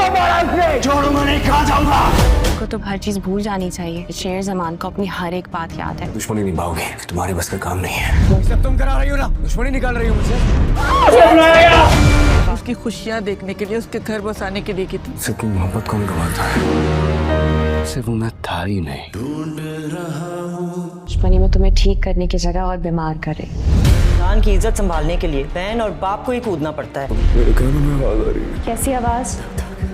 को मारा उसने। छोड़ो, मैं नहीं खा जाऊंगा। को तो हर चीज भूल जानी चाहिए। शेर जमान को अपनी हर एक बात याद है। दुश्मनी निभाओगे, तुम्हारे बस का काम नहीं है। सब तुम करा रही हो ना, दुश्मनी निकाल रही हो मुझसे। उसकी खुशियाँ देखने के लिए, उसके घर बसाने के लिए की थी। सबकी मोहब्बत कौन गवाता है? सिर्फ वो मैं था ही नहीं। दुश्मनी में तुम्हें ठीक करने की जगह और बीमार करे। जान की इज्जत संभालने के लिए बहन और बाप को ही कूदना पड़ता है। मेरे कानों में आवाज आ रही है। कैसी आवाज?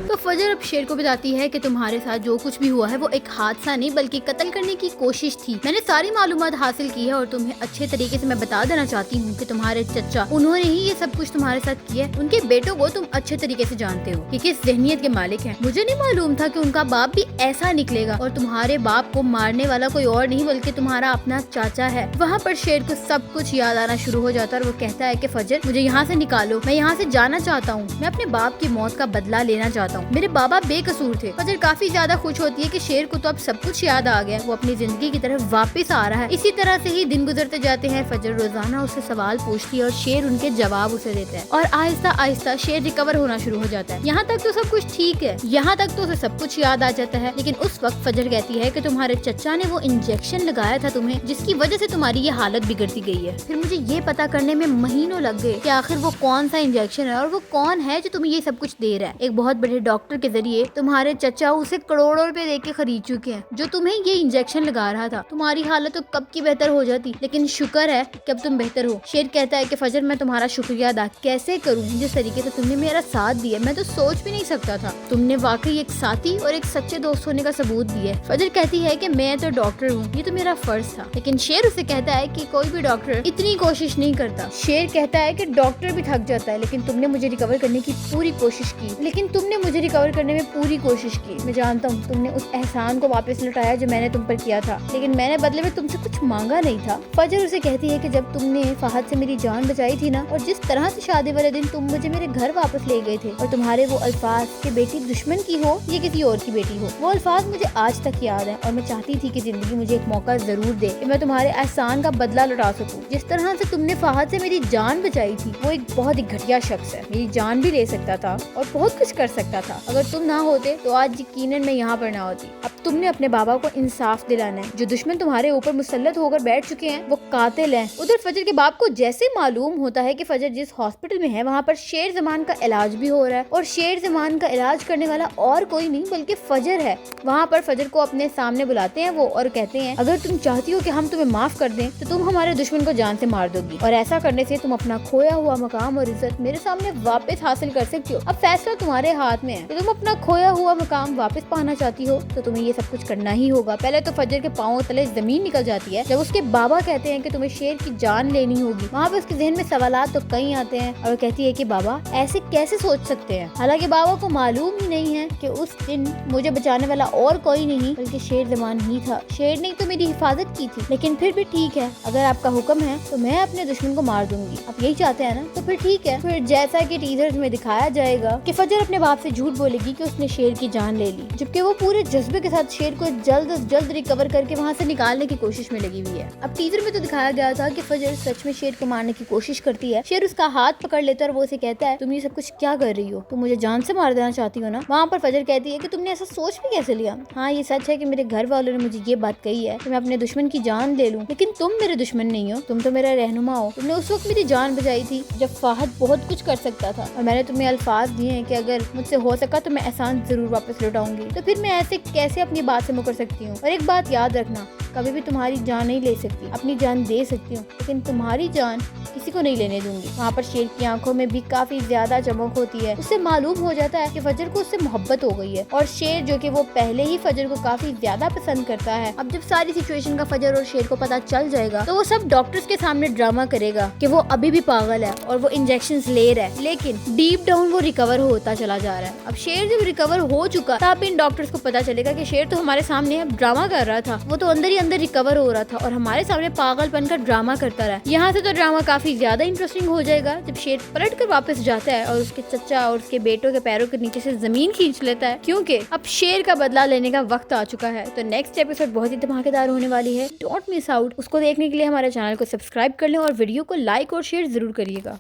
तो फजर अब शेर को बताती है कि तुम्हारे साथ जो कुछ भी हुआ है वो एक हादसा नहीं बल्कि कत्ल करने की कोशिश थी। मैंने सारी मालूमात हासिल की है और तुम्हें अच्छे तरीके से मैं बता देना चाहती हूँ कि तुम्हारे चचा उन्होंने ही ये सब कुछ तुम्हारे साथ किया है। उनके बेटों को तुम अच्छे तरीके से जानते हो कि किस ज़हनियत के मालिक हैं। मुझे नहीं मालूम था कि उनका बाप भी ऐसा निकलेगा और तुम्हारे बाप को मारने वाला कोई और नहीं बल्कि तुम्हारा अपना चाचा है। वहाँ पर शेर को सब कुछ याद आना शुरू हो जाता है और वो कहता है कि फजर मुझे यहाँ से निकालो, मैं यहाँ से जाना चाहता हूँ, मैं अपने बाप की मौत का बदला लेना चाहता हूँ। मेरे बाबा बेकसूर थे। फजर काफी ज्यादा खुश होती है कि शेर को तो अब सब कुछ याद आ गया, वो अपनी जिंदगी की तरफ वापस आ रहा है। इसी तरह से ही दिन गुजरते जाते हैं। फजर रोजाना उससे सवाल पूछती है और शेर उनके जवाब उसे देता है और आहिस्ता आहिस्ता शेर रिकवर होना शुरू हो जाता है। यहाँ तक तो सब कुछ ठीक है, यहाँ तक तो उसे सब कुछ याद आ जाता है। लेकिन उस वक्त फजर कहती है कि तुम्हारे चचा ने वो इंजेक्शन लगाया था तुम्हें, जिसकी वजह से तुम्हारी ये हालत बिगड़ती गई है। फिर मुझे ये पता करने में महीनों लग गए कि आखिर वो कौन सा इंजेक्शन है और वो कौन है जो तुम्हें ये सब कुछ दे रहा है। एक बहुत बड़े डॉक्टर के जरिए तुम्हारे चचा उसे करोड़ों रुपए दे के खरीद चुके हैं जो तुम्हें ये इंजेक्शन लगा रहा था। तुम्हारी हालत तो कब की बेहतर हो जाती, लेकिन शुक्र है कि अब तुम बेहतर हो। शेर कहता है कि फजर मैं तुम्हारा शुक्रिया अदा कैसे करूं, जिस तरीके से तुमने मेरा साथ दिया मैं तो सोच भी नहीं सकता था। तुमने वाकई एक साथी और एक सच्चे दोस्त होने का सबूत दिया है। फजर कहती है कि मैं तो डॉक्टर हूँ, ये तो मेरा फर्ज था। लेकिन शेर उसे कहता है कि कोई भी डॉक्टर इतनी कोशिश नहीं करता। शेर कहता है कि डॉक्टर भी थक जाता है, लेकिन तुमने मुझे रिकवर करने की पूरी कोशिश की, लेकिन तुमने मुझे रिकवर करने में पूरी कोशिश की। मैं जानता हूँ तुमने उस एहसान को वापस लौटाया जो मैंने तुम पर किया था, लेकिन मैंने बदले में तुमसे कुछ मांगा नहीं था। फजर उसे कहती है कि जब तुमने फहद से मेरी जान बचाई थी ना, और जिस तरह से शादी वाले दिन तुम मुझे मेरे घर वापस ले गए थे, और तुम्हारे वो अल्फाज कि बेटी दुश्मन की हो या किसी और की बेटी हो, वो अल्फाज मुझे आज तक याद है। और मैं चाहती थी कि जिंदगी मुझे एक मौका जरूर दे कि मैं तुम्हारे एहसान का बदला लौटा सकूं। जिस तरह से तुमने फहद से मेरी जान बचाई थी, वो एक बहुत ही घटिया शख्स है, मेरी जान भी ले सकता था और बहुत कुछ कर सकता था। अगर तुम ना होते तो आज यकीनन मैं यहाँ पर ना होती। अब तुमने अपने बाबा को इंसाफ दिलाना है। जो दुश्मन तुम्हारे ऊपर मुसल्लत होकर बैठ चुके हैं वो कातिल हैं। उधर फजर के बाप को जैसे मालूम होता है कि फजर जिस हॉस्पिटल में है वहाँ पर शेर जमान का इलाज भी हो रहा है, और शेर जमान का इलाज करने वाला और कोई नहीं बल्कि फजर है। वहाँ पर फजर को अपने सामने बुलाते हैं वो और कहते हैं अगर तुम चाहती हो कि हम तुम्हें माफ कर दें तो तुम हमारे दुश्मन को जान से मार दोगी, और ऐसा करने से तुम अपना खोया हुआ मकाम और इज्जत मेरे सामने वापस हासिल कर सकती हो। अब फैसला तुम्हारे हाथ में है कि तुम अपना खोया हुआ मकाम वापस पाना चाहती हो तो तुम्हें ये सब कुछ करना ही होगा। पहले तो फजर के पांव तले जमीन निकल जाती है जब उसके बाबा कहते हैं कि तुम्हें शेर की जान लेनी होगी। वहाँ पे उसके जहन में सवालात तो कई आते हैं और वो कहती है कि बाबा ऐसे कैसे सोच सकते हैं। हालांकि बाबा को मालूम ही नहीं है कि उस दिन मुझे बचाने वाला और कोई नहीं बल्कि शेर जमान ही था। शेर ने तो मेरी हिफाजत की थी, लेकिन फिर भी ठीक है, अगर आपका हुक्म है तो मैं अपने दुश्मन को मार दूंगी। आप यही चाहते हैं ना, तो फिर ठीक है। फिर जैसा कि टीजर्स में दिखाया जाएगा कि फजर अपने बाप से झूठ बोलेगी कि उसने शेर की जान ले ली, जबकि वो पूरे जज्बे के साथ शेर को जल्द से जल्द रिकवर करके वहाँ से निकालने की कोशिश में लगी हुई है। अब टीजर में तो दिखाया गया था कि फजर सच में शेर को मारने की कोशिश करती है। शेर उसका हाथ पकड़ लेता है और वो उसे कहता है तुम ये सब कुछ क्या कर रही हो, तुम मुझे जान से मार देना चाहती हो ना। वहाँ पर फजर कहती है कि तुमने ऐसा सोच भी कैसे लिया। हाँ ये सच है कि मेरे घर वालों ने मुझे ये बात कही है कि मैं अपने दुश्मन की जान ले लूं, लेकिन तुम मेरे दुश्मन नहीं हो, तुम तो मेरा रहनुमा हो। तुमने उस वक्त मेरी जान बचाई थी जब फहद बहुत कुछ कर सकता था, और मैंने तुम्हें अल्फाज दिए हैं कि अगर मुझसे हो सका तो मैं एहसान जरूर वापस लौटाऊंगी। तो फिर मैं ऐसे कैसे अपनी बात से मुकर सकती हूँ। और एक बात याद रखना, कभी भी तुम्हारी जान नहीं ले सकती, अपनी जान दे सकती हूँ लेकिन तुम्हारी जान किसी को नहीं लेने दूंगी। वहाँ पर शेर की आंखों में भी काफी ज्यादा चमक होती है। उससे मालूम हो जाता है कि फजर को उससे मोहब्बत हो गई है, और शेर जो कि वो पहले ही फजर को काफी ज्यादा पसंद करता है, अब जब सारी सिचुएशन का फजर और शेर को पता चल जाएगा तो वो सब डॉक्टर्स के सामने ड्रामा करेगा कि वो अभी भी पागल है और वो इंजेक्शन ले रहा है, लेकिन डीप डाउन वो रिकवर होता चला जा रहा है। अब शेर जब रिकवर हो चुका तब इन डॉक्टर्स को पता चलेगा कि शेर तो हमारे सामने अब ड्रामा कर रहा था, वो तो अंदर ही अंदर रिकवर हो रहा था और हमारे सामने पागलपन का ड्रामा करता रहा। यहाँ से तो ड्रामा काफी ज्यादा इंटरेस्टिंग हो जाएगा जब शेर पलट कर वापस जाता है और उसके चचा और उसके बेटों के पैरों के नीचे से जमीन खींच लेता है, क्योंकि अब शेर का बदला लेने का वक्त आ चुका है। तो नेक्स्ट एपिसोड बहुत ही धमाकेदार होने वाली है, डोंट मिस आउट। उसको देखने के लिए हमारे चैनल को सब्सक्राइब कर लें और वीडियो को लाइक और शेयर जरूर करिएगा।